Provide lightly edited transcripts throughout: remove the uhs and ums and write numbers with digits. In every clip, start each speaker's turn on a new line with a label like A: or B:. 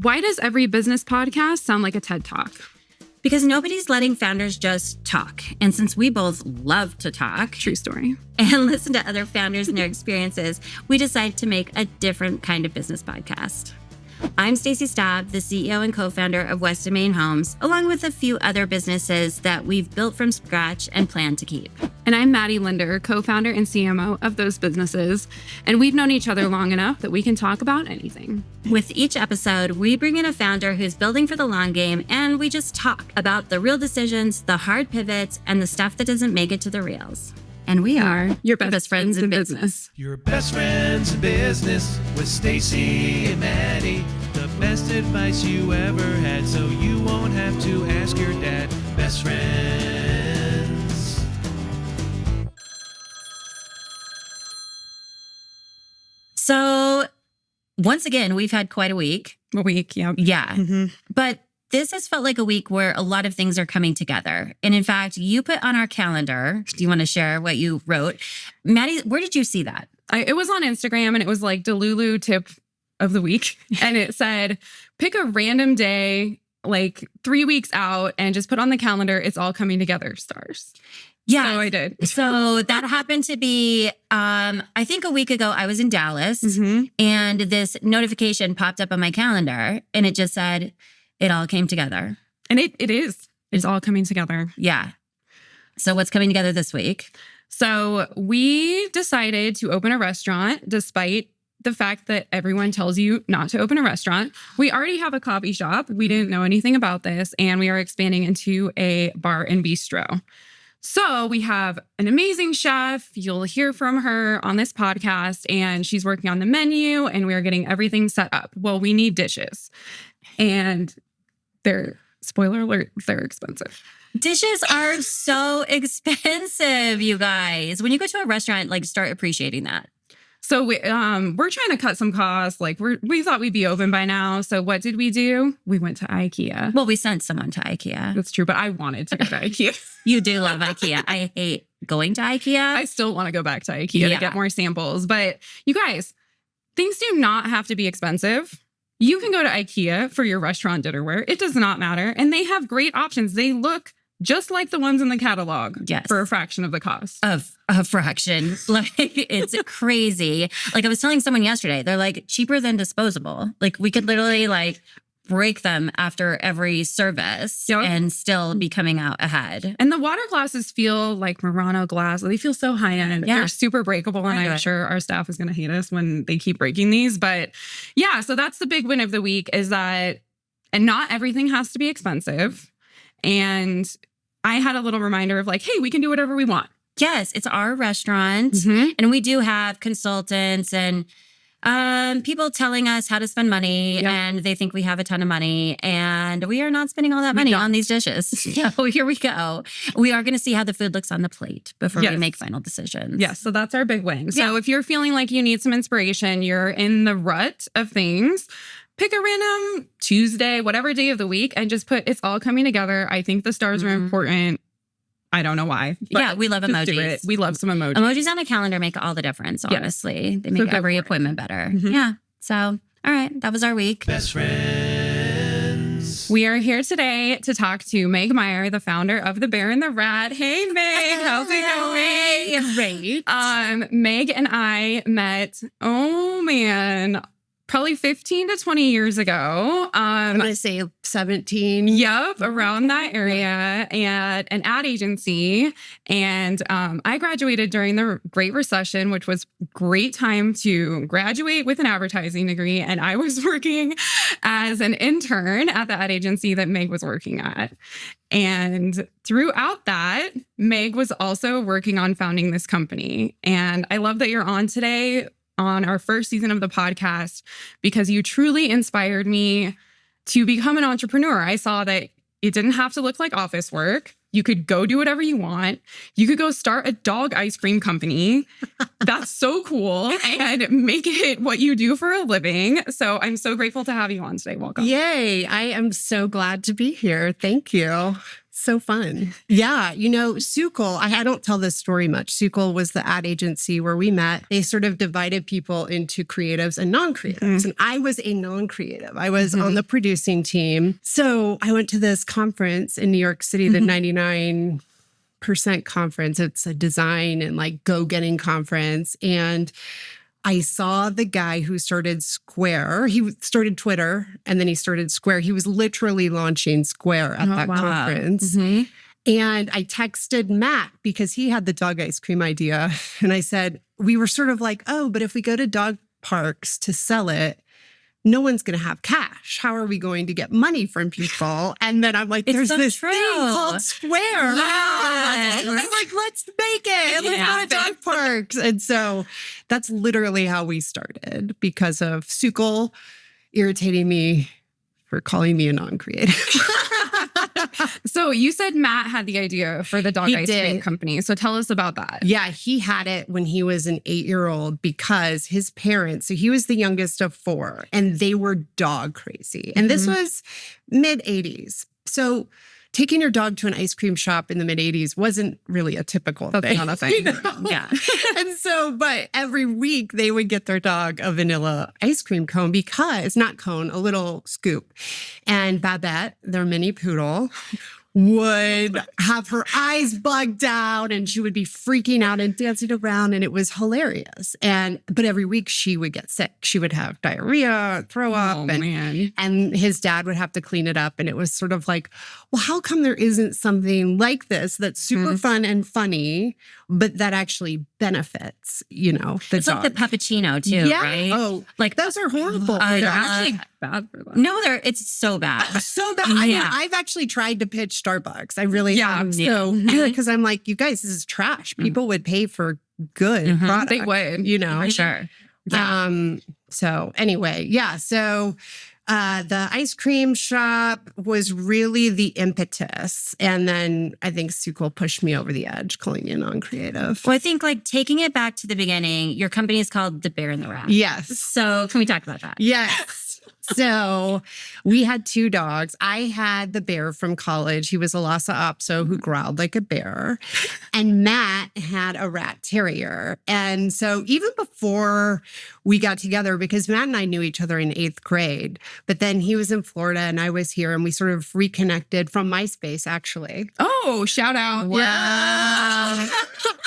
A: Why does every business podcast sound like a TED Talk?
B: Because nobody's letting founders just talk. And since we both love to talk.
A: True story.
B: And listen to other founders and their experiences, we decided to make a different kind of business podcast. I'm Stacie Staub, the CEO and co-founder of West of Main Homes, along with a few other businesses that we've built from scratch and plan to keep.
A: And I'm Madie Linder, co-founder and CMO of those businesses. And we've known each other long enough that we can talk about anything.
B: With each episode, we bring in a founder who's building for the long game, and we just talk about the real decisions, the hard pivots, and the stuff that doesn't make it to the rails. And we are
A: your best friends in business.
C: Your best friends in business with Stacie and Madie. The best advice you ever had, so you won't have to ask your dad. Best friends.
B: So, once again, we've had quite a week.
A: A week, yeah.
B: Yeah. But this has felt like a week where a lot of things are coming together. And in fact, you put on our calendar, do you want to share what you wrote? Madie, where did you see that?
A: It was on Instagram, and it was like Delulu tip of the week. And it said, pick a random day, like 3 weeks out, and just put on the calendar, it's all coming together, stars.
B: Yeah.
A: So I did.
B: So that happened to be, I think a week ago, I was in Dallas, and this notification popped up on my calendar, and it just said, it all came together.
A: And it is. It's all coming together.
B: Yeah. So what's coming together this week?
A: So we decided to open a restaurant despite the fact that everyone tells you not to open a restaurant. We already have a coffee shop. We didn't know anything about this, and we are expanding into a bar and bistro. So we have an amazing chef. You'll hear from her on this podcast, and she's working on the menu, and we're getting everything set up. Well, we need dishes, and spoiler alert, they're expensive.
B: Dishes are so expensive, you guys. When you go to a restaurant, like, start appreciating that.
A: So we're trying to cut some costs. Like we thought we'd be open by now. So what did we do? We went to IKEA.
B: Well, we sent someone to IKEA.
A: That's true, but I wanted to go to IKEA.
B: You do love IKEA. I hate going to IKEA.
A: I still want to go back to IKEA to get more samples. But you guys, things do not have to be expensive. You can go to IKEA for your restaurant dinnerware. It does not matter. And they have great options. They look just like the ones in the catalog for a fraction of the cost.
B: Of a fraction. Like, it's crazy. Like, I was telling someone yesterday, they're like cheaper than disposable. Like, we could literally like break them after every service and still be coming out ahead.
A: And the water glasses feel like Murano glass. They feel so high end. Yeah. They're super breakable. And I'm sure our staff is going to hate us when they keep breaking these. But yeah, so that's the big win of the week is that, and not everything has to be expensive. And I had a little reminder of like, hey, we can do whatever we want.
B: Yes, it's our restaurant. And we do have consultants and people telling us how to spend money. And they think we have a ton of money. And we are not spending all that money on these dishes. So here we go. We are going to see how the food looks on the plate before we make final decisions.
A: Yes, so that's our big win. So if you're feeling like you need some inspiration, you're in the rut of things, pick a random Tuesday, whatever day of the week, and just put it's all coming together. I think the stars are important. I don't know why.
B: Yeah, we love emojis.
A: We love some emojis.
B: Emojis on a calendar make all the difference, honestly. They make every appointment better. Yeah. So, all right. That was our week.
C: Best friends.
A: We are here today to talk to Meg Meyer, the founder of The Bear and the Rat. Hey, Meg. How's it going?
B: Great.
A: Meg and I met, probably 15 to 20 years ago.
D: I'm going to say 17.
A: Yep, around that area at an ad agency. And I graduated during the Great Recession, which was a great time to graduate with an advertising degree. And I was working as an intern at the ad agency that Meg was working at. And throughout that, Meg was also working on founding this company. And I love that you're on today on our first season of the podcast because you truly inspired me to become an entrepreneur. I saw that it didn't have to look like office work. You could go do whatever you want. You could go start a dog ice cream company. That's so cool. And make it what you do for a living. So I'm so grateful to have you on today. Welcome.
D: Yay. I am so glad to be here. Thank you. So fun. Yeah. Sukol, I don't tell this story much. Sukol was the ad agency where we met. They sort of divided people into creatives and non-creatives. And I was a non-creative. I was on the producing team. So I went to this conference in New York City, the 99% conference. It's a design and like go-getting conference. And I saw the guy who started Square. He started Twitter and then he started Square. He was literally launching Square at that conference. And I texted Matt because he had the dog ice cream idea. And I said, we were sort of like, oh, but if we go to dog parks to sell it, no one's going to have cash. How are we going to get money from people? And then I'm like, there's this thing called Square.
B: Yes.
D: I'm like, let's make it. Let's go to dog parks. And so that's literally how we started because of Sukol irritating me for calling me a non-creative.
A: So you said Matt had the idea for the dog ice cream company. So tell us about that.
D: Yeah, he had it when he was an 8-year-old because his parents, so he was the youngest of 4, and they were dog crazy. And this was mid-80s. So taking your dog to an ice cream shop in the mid-80s wasn't really a typical thing.
A: That's not a thing.
B: Yeah.
D: And so, but every week they would get their dog a vanilla ice cream cone because, not cone, a little scoop. And Babette, their mini poodle, would have her eyes bugged out and she would be freaking out and dancing around, and it was hilarious. But every week she would get sick. She would have diarrhea, throw up, and his dad would have to clean it up. And it was sort of like, well, how come there isn't something like this that's super fun and funny, but that actually benefits, the
B: It's
D: dog?
B: like the puppuccino too, right?
D: Oh,
B: like
D: those are horrible.
A: They're actually bad for them.
B: No, it's so bad.
D: So bad. I mean, I've actually tried to pitch Starbucks. I really have.
B: Yeah.
D: So, because I'm like, you guys, this is trash. People would pay for good product.
A: They would.
B: For sure.
D: So anyway, yeah. So the ice cream shop was really the impetus. And then I think Sukol pushed me over the edge, calling me non-creative.
B: Well, I think like taking it back to the beginning, your company is called The Bear and the Rat.
D: Yes.
B: So can we talk about that?
D: Yes. So we had 2 dogs. I had the bear from college. He was a Lhasa Apso who growled like a bear. And Matt had a rat terrier. And so even before we got together, because Matt and I knew each other in 8th grade, but then he was in Florida and I was here and we sort of reconnected from MySpace, actually.
A: Oh, shout out.
D: Wow.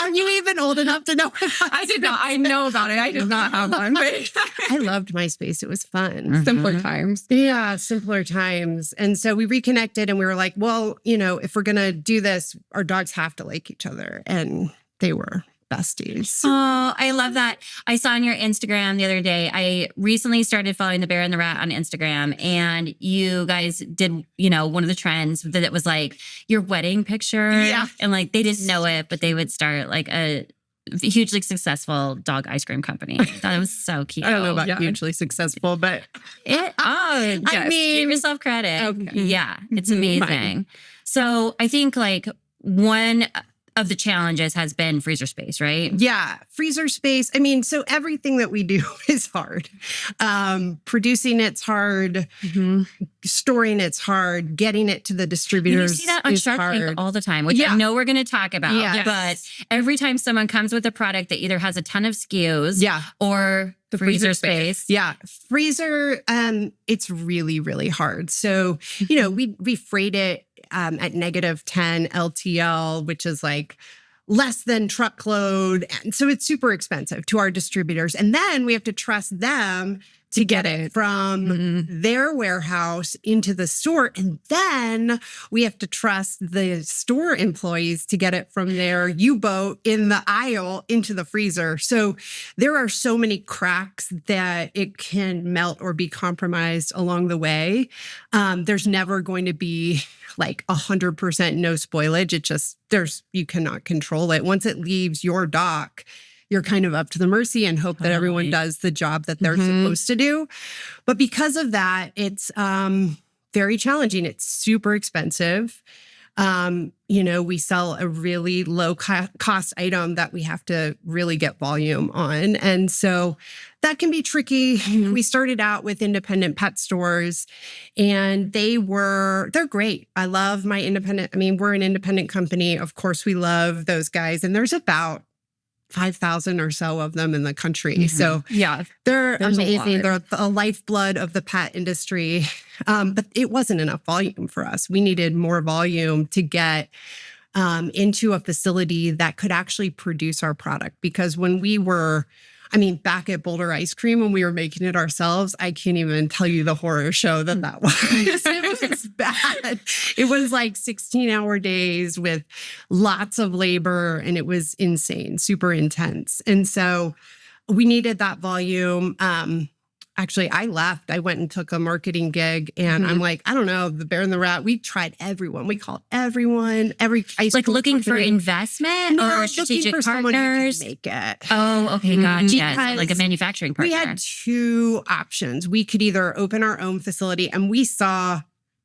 D: Are you even old enough to know?
A: I did not. I know about it. I did not have one, but
D: I loved MySpace. It was fun.
A: simpler times.
D: Yeah, simpler times. And so we reconnected and we were like, well, if we're going to do this, our dogs have to like each other. And they were besties.
B: Oh, I love that. I saw on your Instagram the other day, I recently started following The Bear and the Rat on Instagram, and you guys did, one of the trends that it was like your wedding picture.
D: Yeah.
B: And like they didn't know it, but they would start like a hugely successful dog ice cream company. I thought it was so cute.
D: I don't know about hugely successful, but
B: I mean, give yourself credit.
D: Okay.
B: Yeah, it's amazing. So I think like one of the challenges has been freezer space, right?
D: yeah, freezer space. I mean, so everything that we do is hard. Producing it's hard. Storing it's hard. Getting it to the distributors
B: You see that on
D: is
B: Shark
D: hard.
B: Tank all the time, which I know we're going to talk about.
D: Yes.
B: But every time someone comes with a product that either has a ton of SKUs or the
A: freezer
B: space.
D: Yeah. Freezer, it's really, really hard. So, we freight it at -10 LTL, which is like less than truckload. And so it's super expensive to our distributors. And then we have to trust them to get it from their warehouse into the store. And then we have to trust the store employees to get it from their U-boat in the aisle into the freezer. So there are so many cracks that it can melt or be compromised along the way. There's never going to be like 100% no spoilage. It just, you cannot control it. Once it leaves your dock, you're kind of up to the mercy and hope that everyone does the job that they're supposed to do. But because of that, it's very challenging. It's super expensive. We sell a really low cost item that we have to really get volume on. And so that can be tricky. We started out with independent pet stores and they're great. I love my we're an independent company. Of course, we love those guys. And there's about 5,000 or so of them in the country. So
A: yeah,
D: they're
A: there's
D: amazing. They're the lifeblood of the pet industry. But it wasn't enough volume for us. We needed more volume to get into a facility that could actually produce our product. Because when we were, back at Boulder Ice Cream, when we were making it ourselves, I can't even tell you the horror show that was. It was bad. It was like 16-hour days with lots of labor, and it was insane, super intense. And so we needed that volume. Actually, I left. I went and took a marketing gig, and I'm like, I don't know, the Bear and the Rat. We tried everyone. We called everyone, every ice
B: like
D: cream
B: looking for
D: company.
B: investment or strategic
D: looking for someone who
B: partners.
D: could make it.
B: Oh, okay, gotcha.
D: Because
B: Like a manufacturing partner.
D: We had two options. We could either open our own facility, and we saw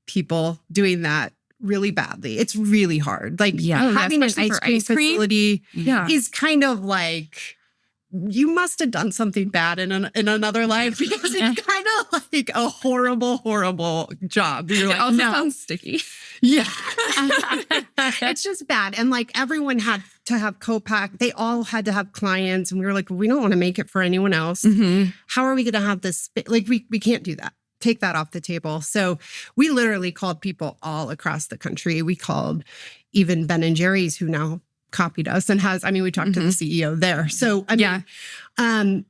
D: people doing that really badly. It's really hard. Like having an
A: especially
D: ice
A: for
D: cream
A: ice cream.
D: facility
A: Yeah.
D: is kind of like, you must have done something bad in another life, because it's kind of like a horrible, horrible job. You're like,
A: Oh, no. Sounds sticky.
D: yeah. It's just bad. And like everyone had to have co-pack. They all had to have clients. And we were like, we don't want to make it for anyone else. How are we going to have this? Like, we can't do that. Take that off the table. So we literally called people all across the country. We called even Ben and Jerry's, who now copied us and we talked to the CEO there. So,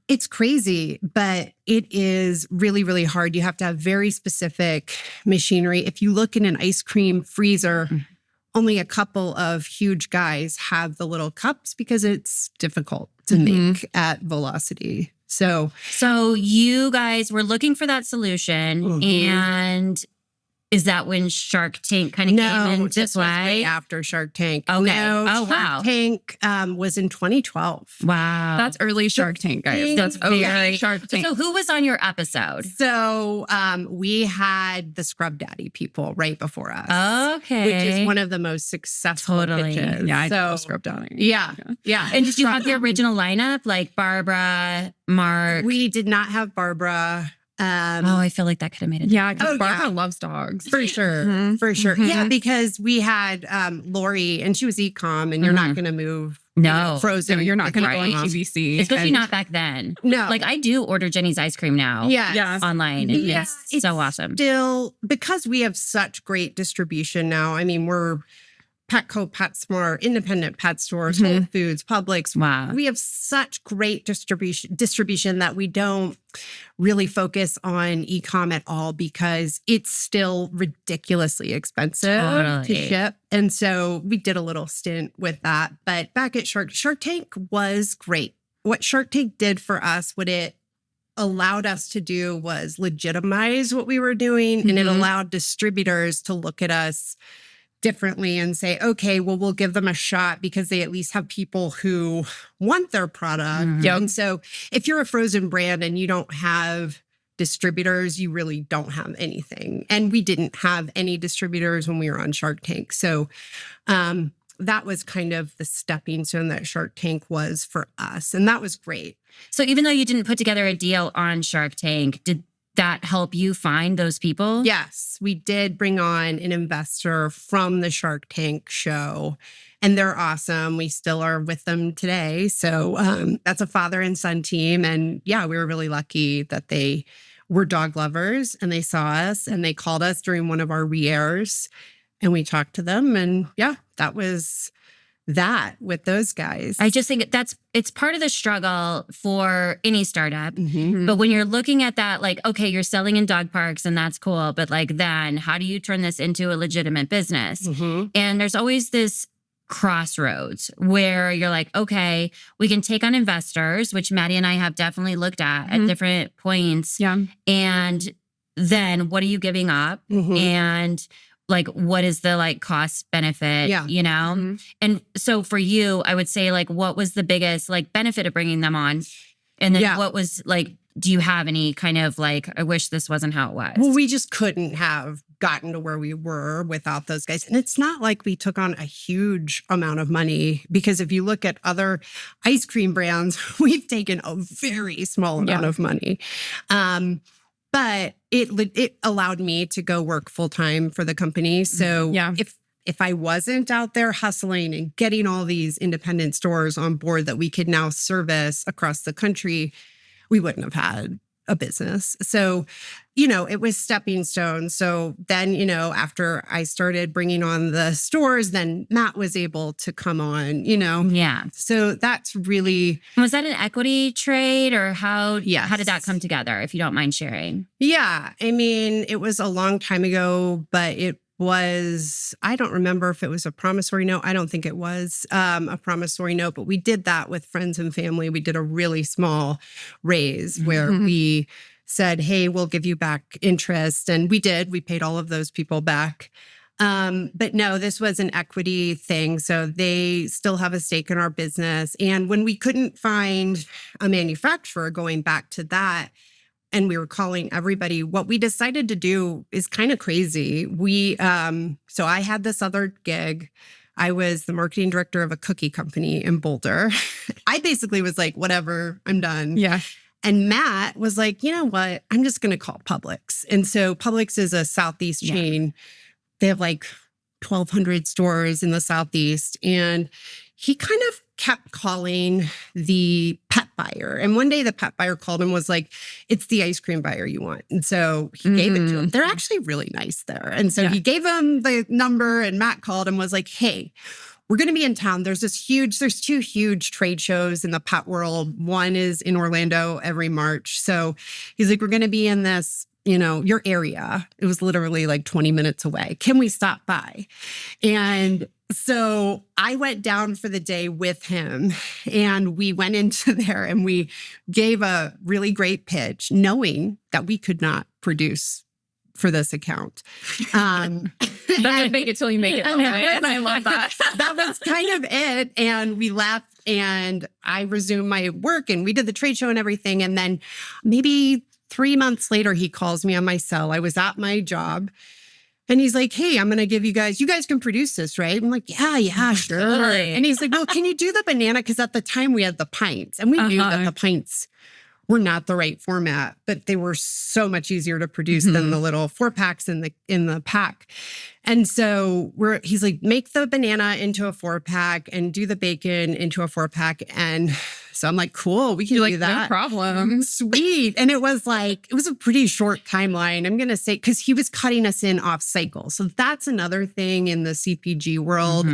D: it's crazy, but it is really, really hard. You have to have very specific machinery. If you look in an ice cream freezer, only a couple of huge guys have the little cups because it's difficult to make at velocity. So
B: you guys were looking for that solution, and is that when Shark Tank kind of came into
D: this was
B: play?
D: way after Shark Tank.
B: Okay.
D: No,
B: Oh,
D: Shark
B: wow.
D: Tank was in 2012.
B: Wow.
A: That's early Shark Tank, guys. That's
B: very
A: Shark Tank.
B: So who was on your episode?
D: So we had the Scrub Daddy people right before us.
B: Okay.
D: Which is one of the most successful pitches.
A: Yeah, I
D: so,
A: scrubbed down.
D: Yeah.
B: And did you have the original lineup, like Barbara, Mark?
D: We did not have Barbara.
B: I feel like that could have made it.
A: Yeah, because Barbara loves dogs.
D: For sure. For sure. Yeah, because we had Lori, and she was e-com, and you're not going to move frozen.
A: No, you're not going to go on
B: Right.
A: QVC.
B: Especially not back then.
D: No.
B: Like I do order Jenny's ice cream now.
D: Yes.
B: Online. And it's so awesome.
D: Still, because we have such great distribution now. We're Petco, PetSmart, independent pet stores, Whole Foods, Publix.
B: Wow.
D: We have such great distribution that we don't really focus on e-com at all, because it's still ridiculously expensive to ship. And so we did a little stint with that. But back at Shark Tank was great. What Shark Tank did for us, what it allowed us to do was legitimize what we were doing. And it allowed distributors to look at us differently and say, okay, well, we'll give them a shot because they at least have people who want their product. And so if you're a frozen brand and you don't have distributors, you really don't have anything. And we didn't have any distributors when we were on Shark Tank. So that was kind of the stepping stone that Shark Tank was for us. And that was great.
B: So even though you didn't put together a deal on Shark Tank, did that help you find those people?
D: Yes, we did bring on an investor from the Shark Tank show, and they're awesome. We still are with them today. So that's a father and son team. And yeah, we were really lucky that they were dog lovers and they saw us and they called us during one of our re-airs and we talked to them. And yeah, that was that with those guys.
B: I just think it's part of the struggle for any startup. But when you're looking at that, like, okay, you're selling in dog parks and that's cool. But like, then how do you turn this into a legitimate business? And there's always this crossroads where you're like, okay, we can take on investors, which Madie and I have definitely looked at different points.
A: Yeah.
B: And then what are you giving up? And like, what is the like cost benefit, you know? And so for you, I would say like, what was the biggest like benefit of bringing them on? And then what was like do you have any kind of like, I wish this wasn't how it was?
D: Well, we just couldn't have gotten to where we were without those guys. And it's not like we took on a huge amount of money, because if you look at other ice cream brands, we've taken a very small amount of money. But it allowed me to go work full time for the company. So if I wasn't out there hustling and getting all these independent stores on board that we could now service across the country, we wouldn't have had a business. So, it was stepping stones. So then, after I started bringing on the stores, then Matt was able to come on,
B: Yeah.
D: So that's really...
B: Was that an equity trade, or how did that come together, if you don't mind sharing?
D: Yeah. I mean, it was a long time ago, but it was, I don't remember if it was a promissory note. I don't think it was a promissory note, but we did that with friends and family. We did a really small raise where we said, hey, we'll give you back interest. And we did. We paid all of those people back. But no, this was an equity thing. So they still have a stake in our business. And when we couldn't find a manufacturer, going back to that, and we were calling everybody, what we decided to do is kind of crazy. So I had this other gig. I was the marketing director of a cookie company in Boulder. I basically was like, whatever, I'm done.
A: Yeah.
D: And Matt was like, you know what? I'm just going to call Publix. And so Publix is a Southeast chain. They have like 1,200 stores in the Southeast. And he kind of kept calling the pet buyer. And one day the pet buyer called him, was like, it's the ice cream buyer you want. And so he gave it to him. They're actually really nice there. And so he gave him the number, and Matt called and was like, hey, we're going to be in town. There's two huge trade shows in the pet world. One is in Orlando every March. So he's like, we're going to be in this, your area. It was literally like 20 minutes away. Can we stop by? And so I went down for the day with him, and we went into there and we gave a really great pitch, knowing that we could not produce for this account.
A: Don't make it till you make it. And I love that.
D: That was kind of it. And we left, and I resumed my work, and we did the trade show and everything. And then maybe 3 months later, he calls me on my cell. I was at my job. And he's like, hey, I'm going to give you guys can produce this, right? I'm like, yeah, sure.
B: Totally.
D: And he's like, well, can you do the banana? Because at the time we had the pints, and we knew that the pints were not the right format, but they were so much easier to produce than the little 4-packs in the pack. And so he's like, make the banana into a 4-pack and do the bacon into a 4-pack. And so I'm like, cool, we can do that.
A: No problem.
D: Sweet. And it was a pretty short timeline. I'm going to say, because he was cutting us in off cycle. So that's another thing in the CPG world.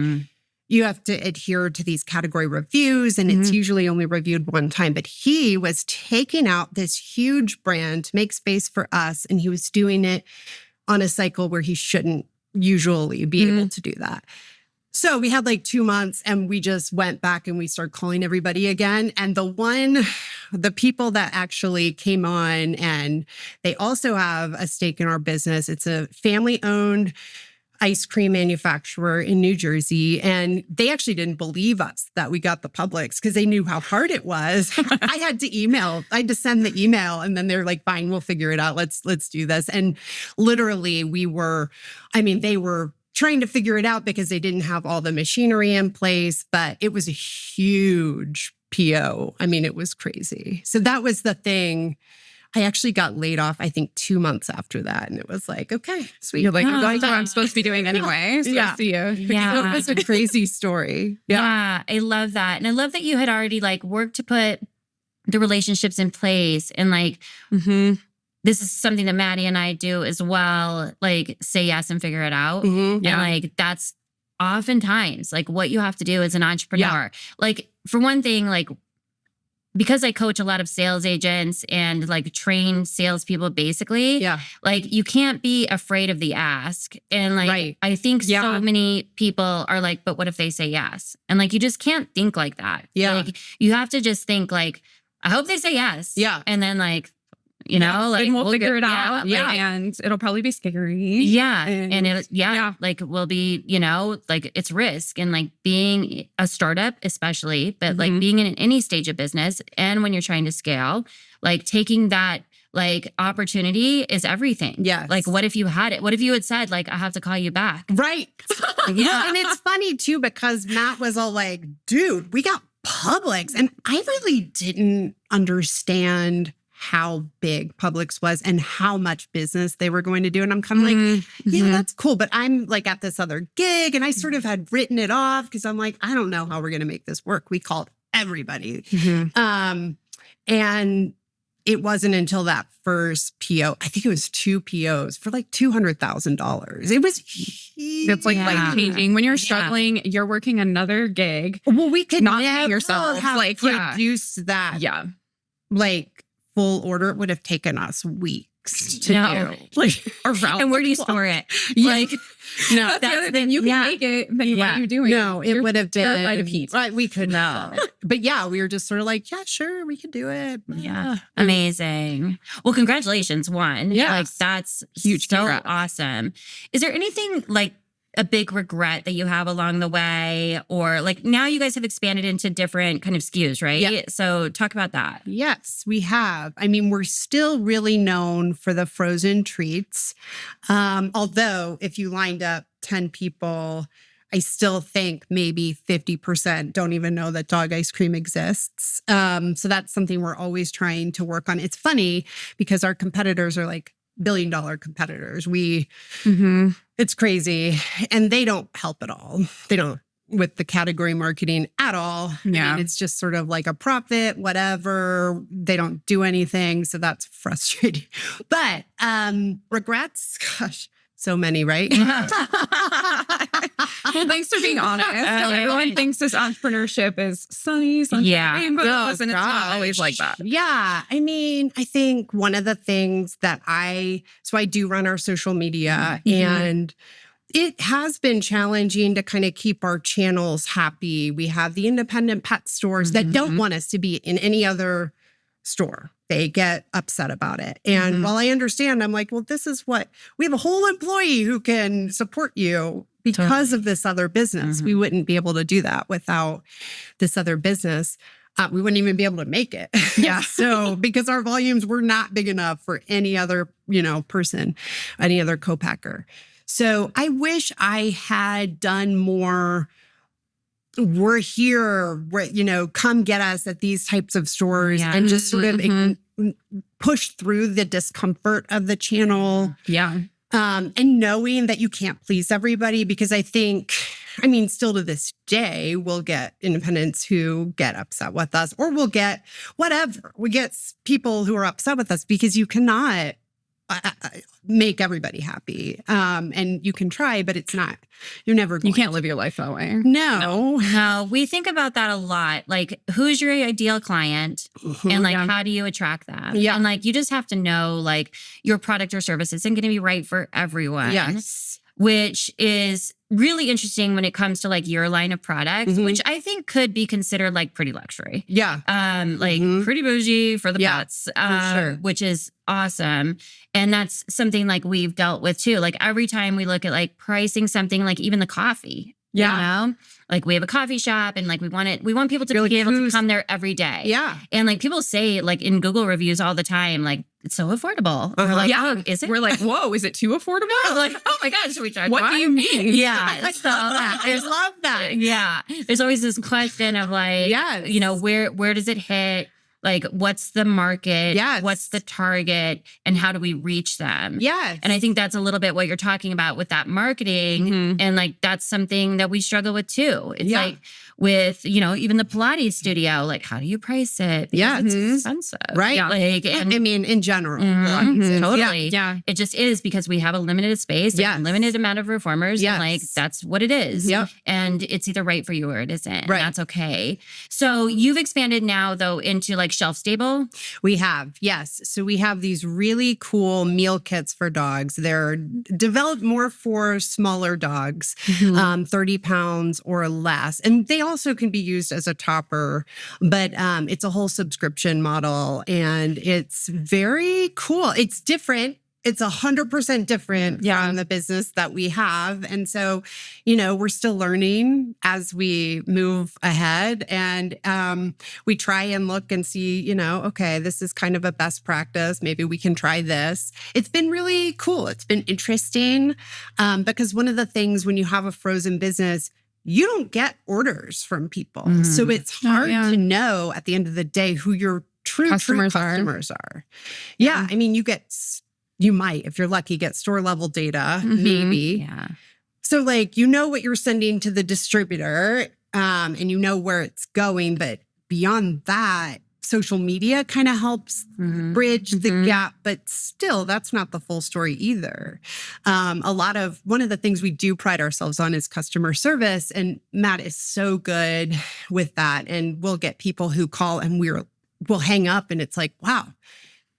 D: You have to adhere to these category reviews, and it's usually only reviewed one time. But he was taking out this huge brand to make space for us, and he was doing it on a cycle where he shouldn't usually be able to do that. So we had like 2 months, and we just went back and we started calling everybody again. And the people that actually came on, and they also have a stake in our business. It's a family-owned ice cream manufacturer in New Jersey. And they actually didn't believe us that we got the Publix, because they knew how hard it was. I had to send the email, and then they're like, fine, we'll figure it out. Let's do this. And literally they were trying to figure it out because they didn't have all the machinery in place, but it was a huge PO. I mean, it was crazy. So that was the thing. I actually got laid off, I think 2 months after that. And it was like, okay, sweet.
A: You're like, I'm going to what I'm supposed to be doing anyway. So see you.
B: Yeah.
D: So it was a crazy story.
B: Yeah, I love that. And I love that you had already worked to put the relationships in place, and this is something that Madie and I do as well, say yes and figure it out. And that's oftentimes what you have to do as an entrepreneur. For one thing, because I coach a lot of sales agents and train salespeople basically, you can't be afraid of the ask. And I think so many people are like, but what if they say yes? And you just can't think like that. You have to just think I hope they say yes.
D: Yeah.
B: And then you know, like
A: and we'll figure it out.
B: Yeah.
A: And it'll probably be scary.
B: Yeah.
A: And
B: Like we'll be, you know, like it's risk and like being a startup, especially, but like being in any stage of business and when you're trying to scale, like taking that like opportunity is everything.
D: Yes.
B: Like what if you had it? What if you had said like, I have to call you back?
D: Right. Yeah. And it's funny too, because Matt was all like, dude, we got Publix. And I really didn't understand how big Publix was and how much business they were going to do. And I'm kind of like, yeah, that's cool. But I'm like at this other gig and I sort of had written it off because I'm like, I don't know how we're going to make this work. We called everybody. And it wasn't until that first PO, I think it was 2 POs for like $200,000. It was huge.
A: It's like life changing. When you're struggling, you're working another gig.
D: Well, we could
A: not
D: never
A: yourself.
D: have
A: Like,
D: produced that.
A: Yeah.
D: Like full order. It would have taken us weeks to do.
A: Like around.
B: And where do you store it?
A: Yeah.
B: Like,
A: No, that's the other thing. You can make it, then what are you doing?
D: No, it would have been
A: terrified of heat.
D: Right, we could not. But yeah, we were just sort of like, yeah, sure, we could do it.
B: Yeah. Amazing. Well, congratulations, one.
A: Yes.
B: Like that's
A: Huge
B: so
A: congrats.
B: awesome. Is there anything like a big regret that you have along the way? Or like now you guys have expanded into different kind of SKUs, right?
D: Yeah.
B: So talk about that.
D: Yes, we have. I mean, we're still really known for the frozen treats. Although if you lined up 10 people, I still think maybe 50% don't even know that dog ice cream exists. So that's something we're always trying to work on. It's funny because our competitors are like billion-dollar competitors. It's crazy. And they don't help at all. They don't with the category marketing at all.
A: Yeah.
D: I mean, it's just sort of like a profit, whatever. They don't do anything. So that's frustrating. But regrets, gosh, so many, right?
A: Well, thanks for being honest. Everyone thinks this entrepreneurship is sunny,
B: Yeah.
A: rainbows, and it's not always like that.
D: Yeah. I mean, I think one of the things that I do run our social media and it has been challenging to kind of keep our channels happy. We have the independent pet stores that don't want us to be in any other store. They get upset about it. And while I understand, I'm like, well, this is what we have a whole employee who can support you because of this other business. We wouldn't be able to do that without this other business. We wouldn't even be able to make it. Yeah. So because our volumes were not big enough for any other, person, any other co-packer. So I wish I had done more. We're here, come get us at these types of stores and just sort of push through the discomfort of the channel.
A: Yeah.
D: And knowing that you can't please everybody, because I think, still to this day, we'll get independents who get upset with us, or we'll get whatever. We get people who are upset with us because you cannot make everybody happy. And you can try, but it's not, you're never going
A: You can't live your life that way.
D: No.
B: We think about that a lot. Like, who's your ideal client? And like, how do you attract them?
D: Yeah.
B: And like, you just have to know like your product or service isn't going to be right for everyone.
D: Yes.
B: Which is really interesting when it comes to like your line of products, which I think could be considered like pretty luxury.
D: Yeah.
B: Pretty bougie for the pets,
D: sure.
B: which is awesome. And that's something like we've dealt with too. Like every time we look at like pricing something, like even the coffee, like we have a coffee shop and like we want people to be able to come there every day.
D: Yeah.
B: And like people say like in Google reviews all the time, like it's so affordable. We're like, oh, is it?
A: We're like, whoa, is it too affordable?
B: Like, oh my gosh, should we charge?
A: What do you mean?
B: Yeah.
D: I love that.
B: Yeah. There's always this question of like, where does it hit? Like, what's the market?
D: Yes.
B: What's the target? And how do we reach them?
D: Yes.
B: And I think that's a little bit what you're talking about with that marketing. And like, that's something that we struggle with too. It's like with, even the Pilates studio, like, how do you price it? Because it's expensive.
D: Right.
B: Yeah. Like,
D: in general.
B: Totally.
A: Yeah.
B: It just is because we have a limited space, a limited amount of reformers. And like, that's what it is.
D: Yep.
B: And it's either right for you or it isn't.
D: Right.
B: And that's okay. So you've expanded now though into like shelf stable?
D: We have, yes. So we have these really cool meal kits for dogs. They're developed more for smaller dogs, 30 pounds or less. And they also can be used as a topper, but it's a whole subscription model and it's very cool. It's different. It's 100% different from the business that we have. And so, we're still learning as we move ahead. And we try and look and see, okay, this is kind of a best practice. Maybe we can try this. It's been really cool. It's been interesting because one of the things when you have a frozen business, you don't get orders from people. So it's hard to know at the end of the day who your true customers are. Yeah. I mean, you might, if you're lucky, get store level data, maybe.
B: Yeah.
D: So what you're sending to the distributor and you know where it's going. But beyond that, social media kind of helps bridge the gap. But still, that's not the full story either. One of the things we do pride ourselves on is customer service. And Matt is so good with that. And we'll get people who call and we'll hang up and it's like, wow.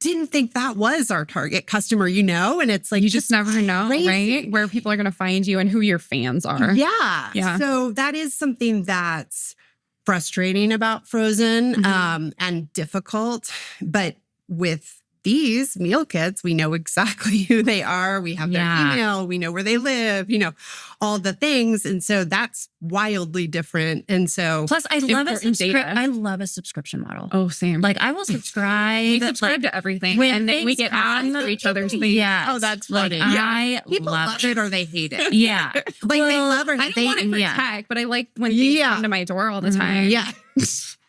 D: Didn't think that was our target customer, and it's like
A: you just never know,
D: crazy.
A: Right? Where people are going to find you and who your fans are.
D: Yeah. So that is something that's frustrating about Frozen and difficult. But with these meal kits, we know exactly who they are. We have their email. We know where they live, all the things. And so that's wildly different. And so
B: plus I love a subscription model.
A: Oh, same.
B: I will subscribe.
A: We subscribe to everything. And then we get on for each other's things.
B: Yeah.
D: Oh, that's funny. People love it or they hate it.
B: Yeah.
D: They love or
A: I don't want it for tech, but I like when things come to my door all the time.
D: Yeah.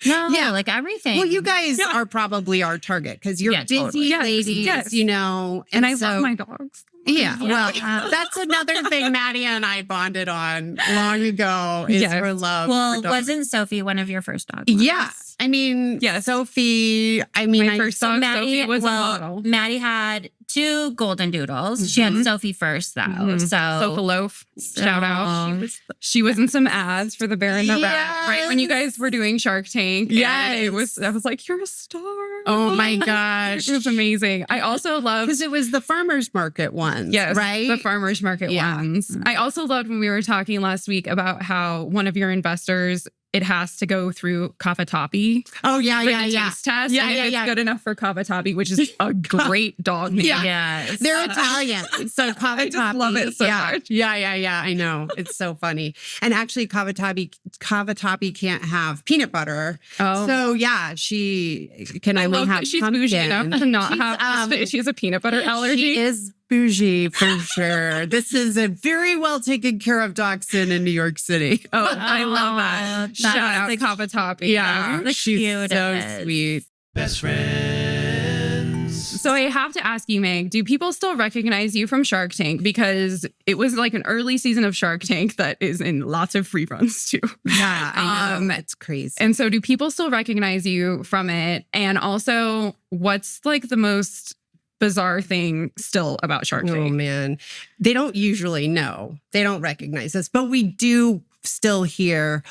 B: No, everything.
D: Well, you guys are probably our target because you're busy ladies, And
A: I love my dogs.
D: Yeah. Well, that's another thing Madie and I bonded on long ago is her love.
B: Well, wasn't Sophie one of your first dogs?
D: Yeah. I mean, Sophie,
A: my first dog, Sophie, was a model.
B: Madie had 2 golden doodles. She had Sophie first, though. So
A: Sophie Loaf, shout out. She was in some ads for the Bear and the Rat, right? When you guys were doing Shark Tank. Yeah. I was like, you're a star.
D: Oh my gosh.
A: It was amazing. I also loved
D: because it was the farmers market ones.
A: Yes,
D: right?
A: The farmers market ones. I also loved when we were talking last week about how one of your investors, it has to go through Cavatappi.
D: Oh, yeah.
A: Taste test. It's good enough for Cavatappi, which is a great dog name.
B: Yes.
D: They're Italian. So Cavatappi.
A: I just love it so much.
D: Yeah. I know. It's so funny. And actually, Cavatappi can't have peanut butter.
A: Oh.
D: So, she can only have
A: she's
D: pumpkin.
A: bougie enough to not have, she has a peanut butter allergy.
D: She is bougie for sure. This is a very well taken care of dachshund in New York City.
A: Oh, I love that. Shout out to Cavatappi.
D: Yeah, she's so sweet.
C: Best friends.
A: So I have to ask you, Meg, do people still recognize you from Shark Tank? Because it was like an early season of Shark Tank that is in lots of reruns too.
D: Yeah, I know. It's crazy.
A: And so do people still recognize you from it? And also, what's like the most bizarre thing still about Shark Tank?
D: Oh, man. They don't usually know. They don't recognize us, but we do still hear,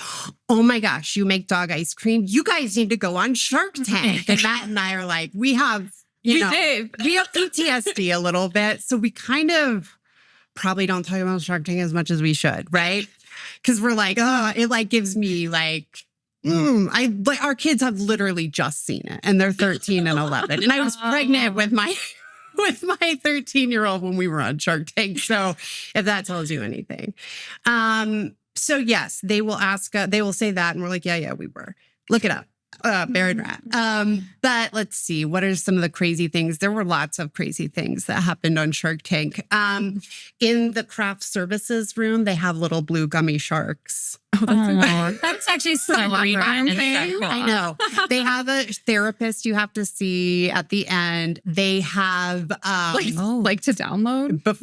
D: oh my gosh, you make dog ice cream. You guys need to go on Shark Tank. And Matt and I are like, we have PTSD a little bit. So we kind of probably don't talk about Shark Tank as much as we should, right? Because we're like, it gives me our kids have literally just seen it and they're 13 and 11. And I was pregnant with my 13-year-old when we were on Shark Tank. So if that tells you anything. So yes, they will ask, they will say that. And we're like, yeah, we were. Look it up. Bear and Rat. But let's see, what are some of the crazy things? There were lots of crazy things that happened on Shark Tank. In the craft services room, they have little blue gummy sharks.
B: That's actually so fun.
D: I know. They have a therapist you have to see at the end. They have
A: like to download, but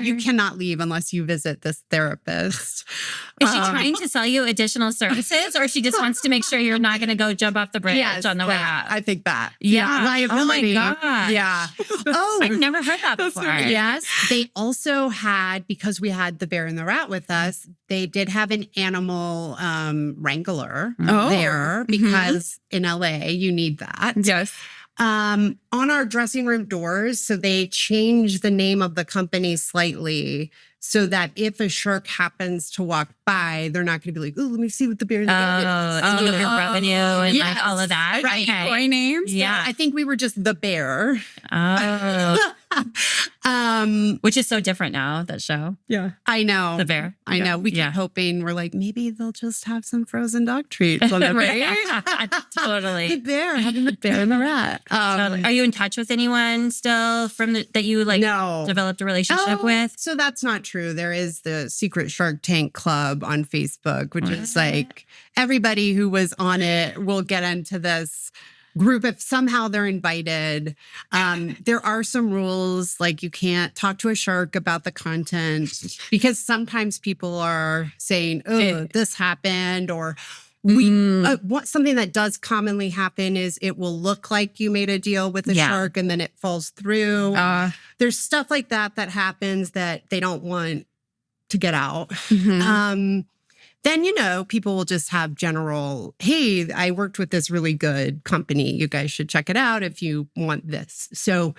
D: you cannot leave unless you visit this therapist.
B: Is she trying to sell you additional services, or she just wants to make sure you're not going to go jump off the bridge on the way out?
D: I think that.
B: Yeah.
D: Liability.
B: Oh my God.
D: Yeah. Oh,
B: I've never heard that before.
D: Yes. They also had, because we had the Bear and the Rat with us, they did have an animal animal wrangler
A: Oh,
D: there because in LA you need that.
A: Yes.
D: On our dressing room doors, so they changed the name of the company slightly so that if a shark happens to walk by, they're not going to be like, "Oh, let me see what the bear is."
B: And your revenue and like all of that.
D: Right.
B: Okay.
A: Toy names.
B: Yeah.
D: I think we were just the bear.
B: Which is so different now, that show.
A: Yeah.
D: I know.
B: The bear.
D: I know. We keep hoping, we're like, maybe they'll just have some frozen dog treats on the
B: Right?
D: The
B: Totally.
D: bear, having the bear and the rat.
B: Totally. Are you in touch with anyone still from that you like
D: No.
B: developed a relationship with?
D: So that's not true. There is the secret Shark Tank Club on Facebook, which is like everybody who was on it will get into this group if somehow they're invited. There are some rules, like you can't talk to a shark about the content because sometimes people are saying, "Oh, this happened," or something that does commonly happen is it will look like you made a deal with a shark and then it falls through. There's stuff like that happens that they don't want to get out. Then, people will just have general, "Hey, I worked with this really good company. You guys should check it out if you want this." So,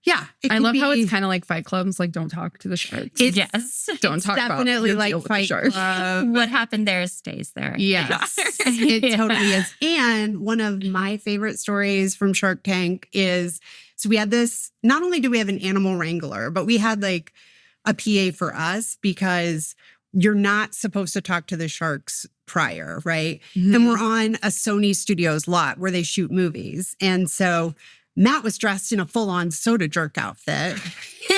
D: yeah.
A: I love how it's kind of like Fight Club's, like, don't talk to the sharks.
B: Yes.
A: Don't talk about
D: definitely
A: your
D: like
A: deal with the
D: Fight
A: shark.
D: Club.
B: What happened there stays there.
D: Yes, it totally is. And one of my favorite stories from Shark Tank is, so we had this, not only do we have an animal wrangler, but we had like a PA for us because you're not supposed to talk to the sharks prior, right? And we're on a Sony Studios lot where they shoot movies. And so Matt was dressed in a full-on soda jerk outfit.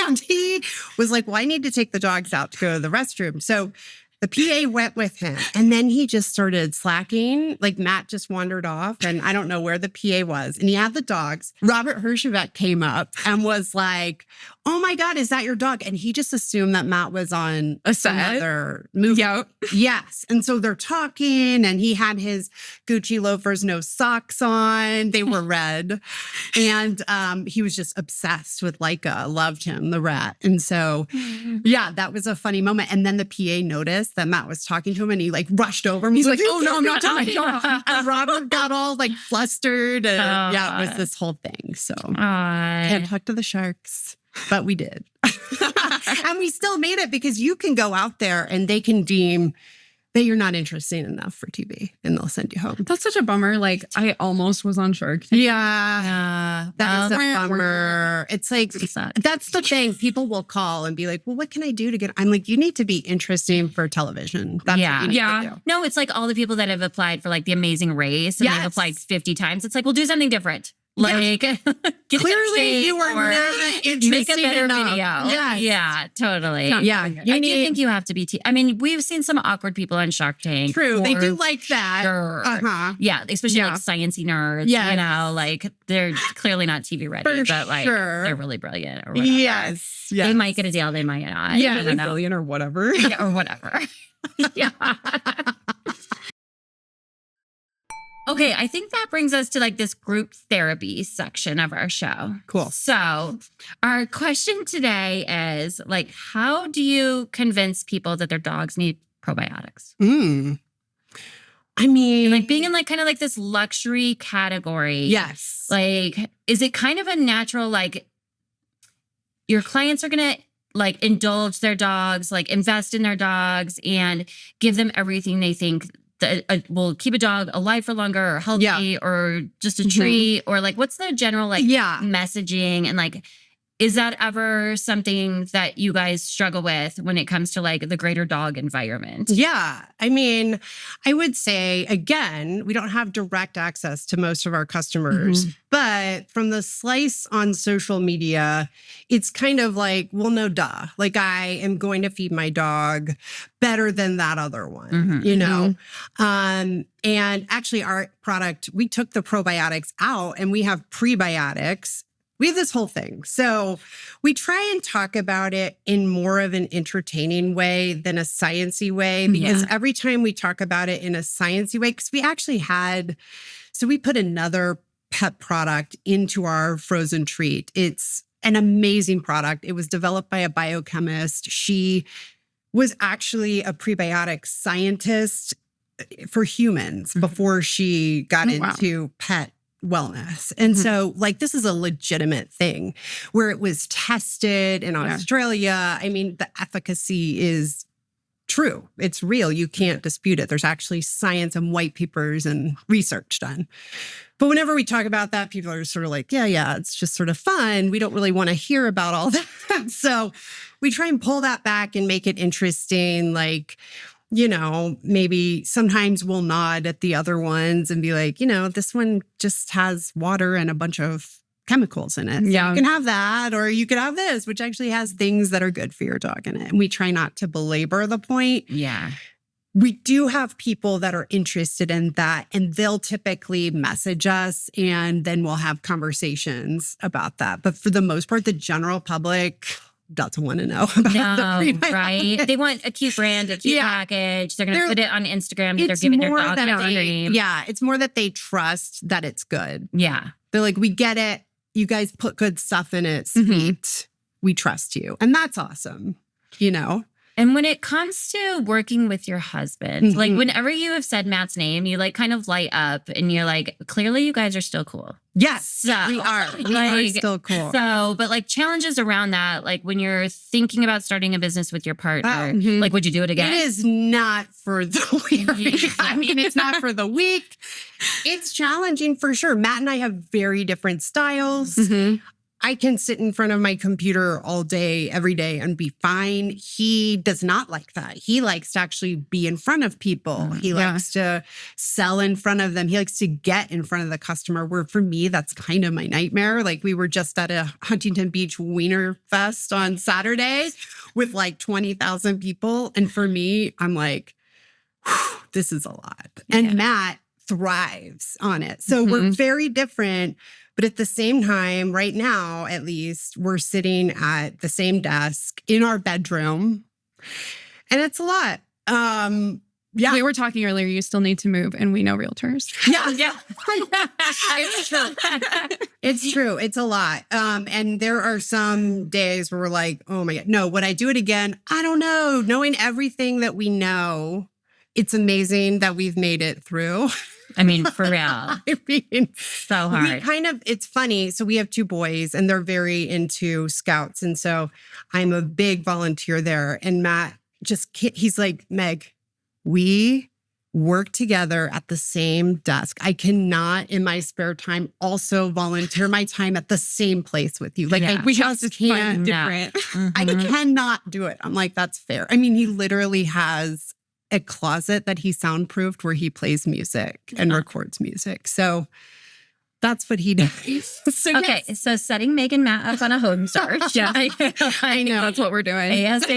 D: And he was like, "Well, I need to take the dogs out to go to the restroom." So the PA went with him. And then he just started slacking. Like Matt just wandered off. And I don't know where the PA was. And he had the dogs. Robert Herjavec came up and was like, "Oh my God, is that your dog?" And he just assumed that Matt was on
A: A set?
D: another movie.
A: Yep.
D: Yes. And so they're talking and he had his Gucci loafers, no socks on. They were red. And he was just obsessed with Laika, loved him, the rat. And so, yeah, that was a funny moment. And then the PA noticed that Matt was talking to him and he like rushed over him. He's like, "Oh no, I'm not talking to my dog." And Robert got all like flustered. And yeah, it was this whole thing. So can't talk to the sharks. But we did. And we still made it because you can go out there and they can deem that you're not interesting enough for TV and they'll send you home.
A: That's such a bummer. Like, I almost was on Shark Tank.
D: Yeah. That is a bummer. It's like, that's the thing. People will call and be like, "Well, what can I do to get?" I'm like, you need to be interesting for television. That's what you need to do.
B: No, it's like all the people that have applied for like The Amazing Race and they've applied 50 times. It's like, we'll do something different. Like,
D: clearly you are not interesting
B: make a better
D: enough.
B: video. Yeah, totally.
D: Yeah.
B: I do think you have to be. I mean, we've seen some awkward people on Shark Tank.
D: True. They do like that.
B: Sure. Yeah, especially like sciencey nerds.
D: Yes.
B: Like they're clearly not TV ready, but like they're really brilliant. Or whatever.
D: Yes.
B: They might get a deal. They might not.
A: Yeah, like billion or whatever.
B: Yeah, or whatever. Yeah. Okay, I think that brings us to like this group therapy section of our show.
D: Cool.
B: So, our question today is like, how do you convince people that their dogs need probiotics?
D: I mean,
B: Like being in like kind of like this luxury category.
D: yes.
B: Like, is it kind of a natural, like your clients are going to like indulge their dogs, like invest in their dogs and give them everything they think that will keep a dog alive for longer or healthy or just a treat or like, what's the general like messaging and like, is that ever something that you guys struggle with when it comes to like the greater dog environment?
D: Yeah. I mean, I would say, again, we don't have direct access to most of our customers, but from the slice on social media, it's kind of like, well, no, duh. Like I am going to feed my dog better than that other one, you know? And actually our product, we took the probiotics out and we have prebiotics. We have this whole thing. So we try and talk about it in more of an entertaining way than a sciencey way, because every time we talk about it in a sciencey way, because we actually so we put another pet product into our frozen treat. It's an amazing product. It was developed by a biochemist. She was actually a prebiotic scientist for humans before she got into pet wellness. And so like, this is a legitimate thing where it was tested in Australia. I mean, the efficacy is true. It's real. You can't dispute it. There's actually science and white papers and research done. But whenever we talk about that, people are sort of like, yeah, it's just sort of fun. We don't really want to hear about all that. So we try and pull that back and make it interesting. Like, you know, maybe sometimes we'll nod at the other ones and be like, you know, this one just has water and a bunch of chemicals in it. So you can have that, or you could have this, which actually has things that are good for your dog in it. And we try not to belabor the point.
B: Yeah.
D: We do have people that are interested in that, and they'll typically message us, and then we'll have conversations about that. But for the most part, the general public doesn't want to know about the prebiotic.
B: Right? They want a cute brand, a cute package. They're going to put it on Instagram. They're giving their dog their name.
D: Yeah, it's more that they trust that it's good.
B: Yeah.
D: They're like, we get it. You guys put good stuff in it. Sweet. We trust you. And that's awesome, you know?
B: And when it comes to working with your husband, like whenever you have said Matt's name, you like kind of light up and you're like, clearly you guys are still cool.
D: Yes,
B: so,
D: we are. We are still cool.
B: So, but like challenges around that, like when you're thinking about starting a business with your partner, like would you do it again?
D: It is not for the weak. I mean, it's not for the weak. It's challenging for sure. Matt and I have very different styles. I can sit in front of my computer all day, every day, and be fine. He does not like that. He likes to actually be in front of people. He likes to sell in front of them. He likes to get in front of the customer, where for me, that's kind of my nightmare. Like we were just at a Huntington Beach Wiener Fest on Saturday with like 20,000 people. And for me, I'm like, this is a lot. And Matt thrives on it. So we're very different. But at the same time, right now, at least, we're sitting at the same desk in our bedroom. And it's a lot.
A: We were talking earlier, you still need to move, and we know realtors.
D: Yeah. It's true. It's true. It's a lot. And there are some days where we're like, oh my God, no, would I do it again? I don't know. Knowing everything that we know, it's amazing that we've made it through.
B: I mean, for real.
D: I mean,
B: so hard.
D: It's funny. So we have two boys and they're very into scouts. And so I'm a big volunteer there. And Matt he's like, Meg, we work together at the same desk. I cannot in my spare time also volunteer my time at the same place with you. Like we just can't.
A: Different.
D: I cannot do it. I'm like, that's fair. I mean, he literally has a closet that he soundproofed where he plays music and records music. So that's what he does.
B: So setting Meg and Matt up on a home search.
A: I know. That's what we're doing.
B: ASAP.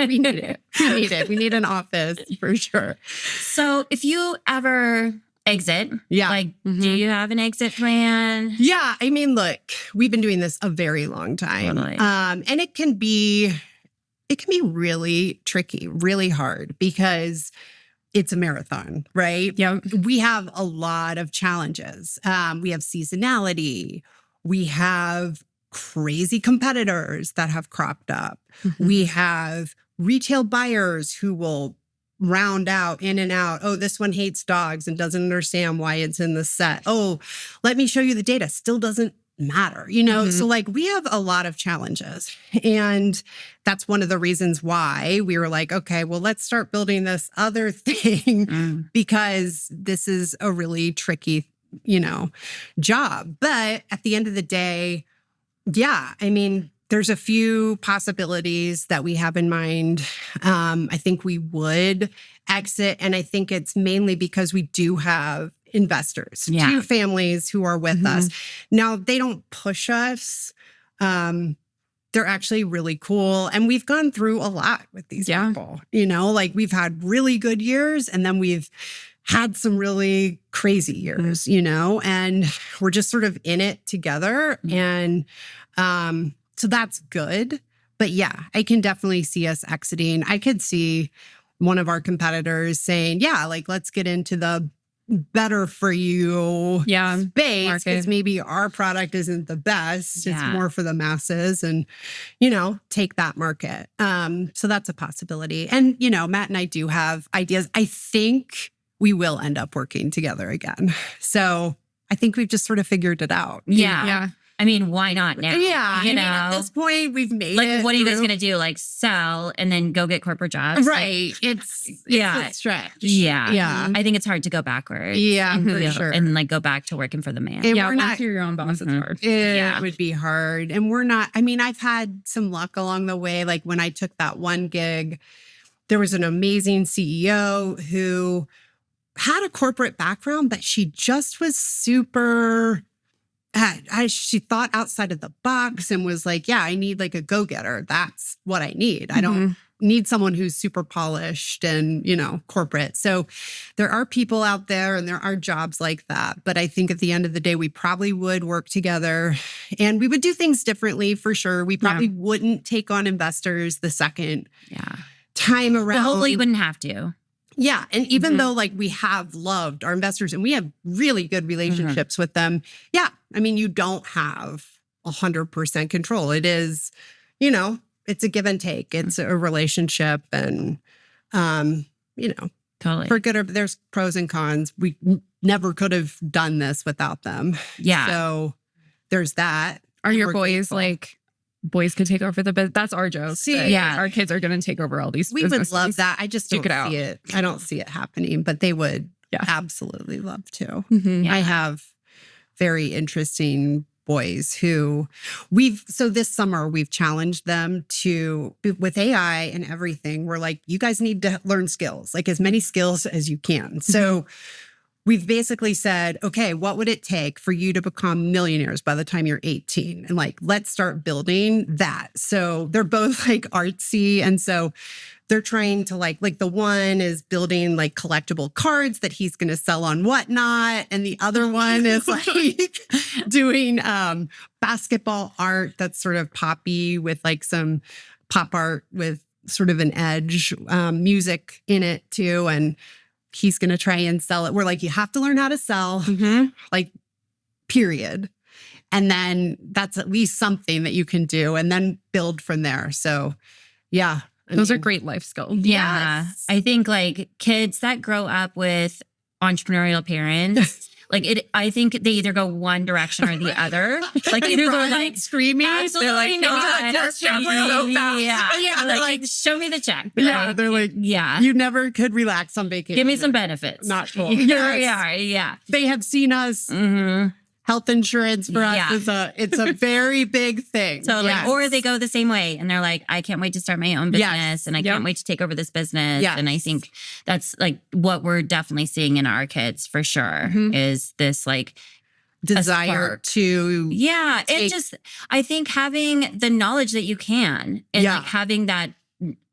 D: We need it. We need an office for sure.
B: So if you ever exit, like, do you have an exit plan?
D: Yeah. I mean, look, we've been doing this a very long time.
B: Totally.
D: And it can be really tricky, really hard because it's a marathon, right?
A: Yeah.
D: We have a lot of challenges. We have seasonality. We have crazy competitors that have cropped up. We have retail buyers who will round out in and out. Oh, this one hates dogs and doesn't understand why it's in the set. Oh, let me show you the data. Still doesn't matter, you know? So like we have a lot of challenges, and that's one of the reasons why we were like, okay, well, let's start building this other thing because this is a really tricky, you know, job. But at the end of the day, I mean, there's a few possibilities that we have in mind. I think we would exit, and I think it's mainly because we do have investors, two families who are with us. Now, they don't push us. They're actually really cool. And we've gone through a lot with these people, you know, like we've had really good years and then we've had some really crazy years, you know, and we're just sort of in it together. And so that's good. But yeah, I can definitely see us exiting. I could see one of our competitors saying, yeah, like let's get into the better for you
A: Yeah.
D: space,
A: Market.
D: because maybe our product isn't the best.
B: Yeah.
D: It's more for the masses, and, take that market. So that's a possibility. And, Matt and I do have ideas. I think we will end up working together again. So I think we've just sort of figured it out.
B: Yeah.
A: Yeah.
B: I mean, why not now?
D: Yeah.
B: You know,
D: at this point, we've made it.
B: like, what are you guys
D: through-
B: going to do? Like, sell and then go get corporate jobs?
D: Right. It's
B: Yeah.
D: a stretch.
B: Yeah.
D: Yeah.
B: I think it's hard to go backwards.
D: Yeah,
B: and,
D: for sure.
B: And like go back to working for the man.
D: And
A: Yeah.
D: we're
A: Once
D: not,
A: you're your own boss, it's hard.
D: it would be hard. And we're not, I've had some luck along the way. Like when I took that one gig, there was an amazing CEO who had a corporate background, but she just was super, she thought outside of the box and was like, yeah, I need like a go-getter. That's what I need. I don't need someone who's super polished and, corporate. So there are people out there and there are jobs like that. But I think at the end of the day, we probably would work together and we would do things differently for sure. We probably wouldn't take on investors the second time around.
B: But hopefully you wouldn't have to.
D: Yeah. And even though like we have loved our investors and we have really good relationships with them. Yeah. You don't have 100% control. It is, it's a give and take. It's a relationship and,
B: Totally.
D: for good or there's pros and cons. We never could have done this without them.
B: Yeah.
D: So there's that.
A: Are your
D: We're
A: boys
D: grateful.
A: boys could take over the business? That's our joke.
D: See,
A: that
B: yeah.
A: Our kids are going to take over all these
D: We would
A: businesses.
D: love that. I just don't
A: Duke it out.
D: see it. I don't see it happening, but they would
A: Yeah.
D: absolutely love to.
A: Mhm.
B: Yeah.
D: I have very interesting boys who so this summer we've challenged them to, with AI and everything, we're like, you guys need to learn skills, like as many skills as you can. So we've basically said, okay, what would it take for you to become millionaires by the time you're 18? And like, let's start building that. So they're both like artsy. And so they're trying to like the one is building like collectible cards that he's going to sell on Whatnot. And the other one is like doing basketball art that's sort of poppy with like some pop art with sort of an edge, music in it too. And he's going to try and sell it. We're like, you have to learn how to sell, like, period. And then that's at least something that you can do and then build from there. So, yeah.
A: Those are great life skills.
B: Yeah.
D: Yes.
B: I think like kids that grow up with entrepreneurial parents, I think they either go one direction or the other. Like either they're like
D: screaming.
B: absolutely
D: They're like,
B: not.
D: just so fast.
B: Yeah. Like show me the check.
D: Yeah, they're like,
B: yeah.
D: you never could relax on vacation.
B: Give me some benefits.
D: Not cool.
B: Yeah.
D: They have seen us.
B: Mm-hmm.
D: Health insurance for us it's a very big thing.
B: So
D: Yes.
B: or they go the same way and they're like, I can't wait to start my own business and I can't wait to take over this business.
D: Yes.
B: And I think that's like what we're definitely seeing in our kids for sure is this like
D: desire
B: spark.
D: to
B: it just I think having the knowledge that you can and like having that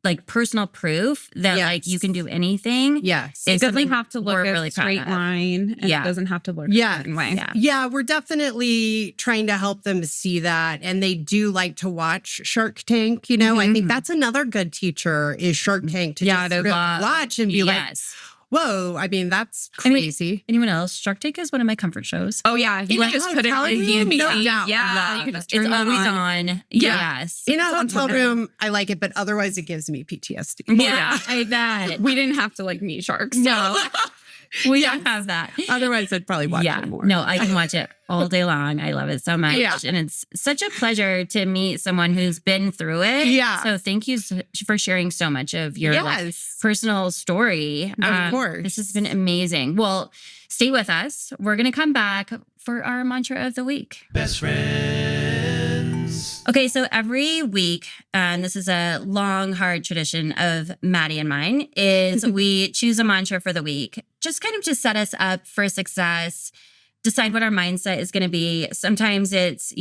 B: like personal proof that like you can do anything.
D: Yes.
A: It
B: It's
A: doesn't
B: something
A: have to look
B: we're
A: a
B: really proud
A: straight
B: of.
A: line. And
B: Yeah.
A: It doesn't have to look a certain way.
B: Yeah.
D: Yeah, we're definitely trying to help them see that. And they do like to watch Shark Tank. I think that's another good teacher is Shark Tank to just sort of watch and be like, whoa, that's crazy.
B: Anyone else? Shark Tank is one of my comfort shows.
A: Oh, yeah. You can just put it
D: hotel
A: in
D: room?
A: the
D: No
A: ABC.
D: doubt.
A: Yeah. You can just turn
B: It's
A: it
B: always
A: on.
B: on.
A: Yeah.
B: Yes.
D: In a hotel room, I like it, but otherwise it gives me PTSD.
B: Yeah. I bet.
A: We didn't have to like meet sharks.
B: No. We don't have that.
D: Otherwise, I'd probably watch it more.
B: No, I can watch it all day long. I love it so much.
D: Yeah.
B: And it's such a pleasure to meet someone who's been through it.
D: Yeah.
B: So thank you for sharing so much of your like, personal story.
D: Of course.
B: This has been amazing. Well, stay with us. We're going to come back for our mantra of the week.
C: Best friends.
B: Okay, so every week, and this is a long, hard tradition of Madie and mine, is we choose a mantra for the week, just kind of to set us up for success, decide what our mindset is going to be. Sometimes it's,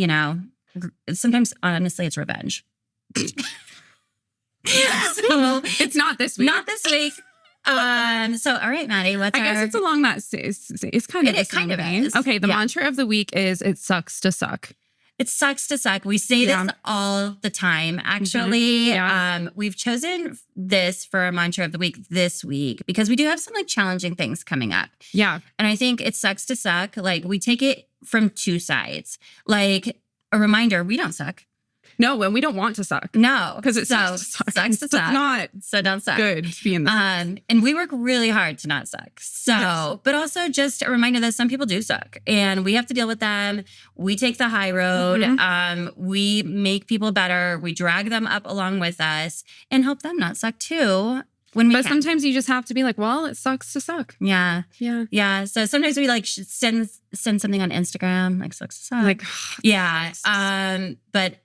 B: sometimes honestly, it's revenge. So
A: It's not this week.
B: not this week. So all right, Madie, what's
A: I guess
B: our...
A: it's along that. It's kind of
B: It
A: the
B: kind
A: same
B: of
A: vein.
B: is.
A: Okay, the
B: Yeah.
A: mantra of the week is it sucks to suck.
B: It sucks to suck. We say this all the time, actually. We've chosen this for our mantra of the week this week because we do have some like challenging things coming up.
A: Yeah.
B: And I think it sucks to suck. Like we take it from two sides. Like a reminder, we don't suck.
A: No, and we don't want to suck.
B: No.
A: Because it sucks to suck.
B: Sucks to suck.
A: Not
B: so don't suck.
A: good to be in this.
B: And we work really hard to not suck. So, but also just a reminder that some people do suck and we have to deal with them. We take the high road. We make people better. We drag them up along with us and help them not suck too. But
A: sometimes you just have to be like, well, it sucks to suck.
B: Yeah.
A: Yeah.
B: Yeah. So sometimes we like send something on Instagram, like sucks to suck.
A: Like,
B: yeah. But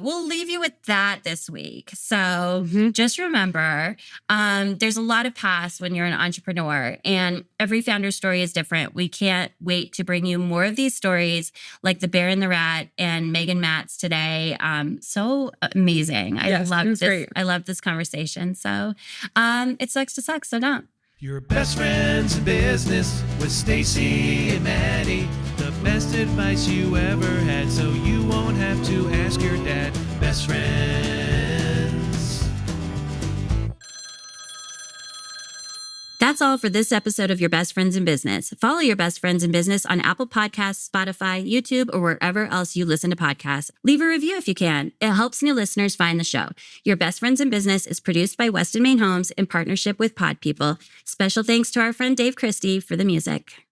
B: we'll leave you with that this week. So just remember, there's a lot of paths when you're an entrepreneur and every founder story is different. We can't wait to bring you more of these stories like the Bear and the Rat and Meg and Matt's today. So amazing. I love this.
A: Great.
B: I love this conversation. So it sucks to suck. So don't.
C: Your best friends in business with Stacie and Madie. The best advice you ever had, so you won't have to ask your dad. Best friends.
B: That's all for this episode of Your Best Friends in Business. Follow Your Best Friends in Business on Apple Podcasts, Spotify, YouTube, or wherever else you listen to podcasts. Leave a review if you can. It helps new listeners find the show. Your Best Friends in Business is produced by Weston Main Homes in partnership with Pod People. Special thanks to our friend Dave Christie for the music.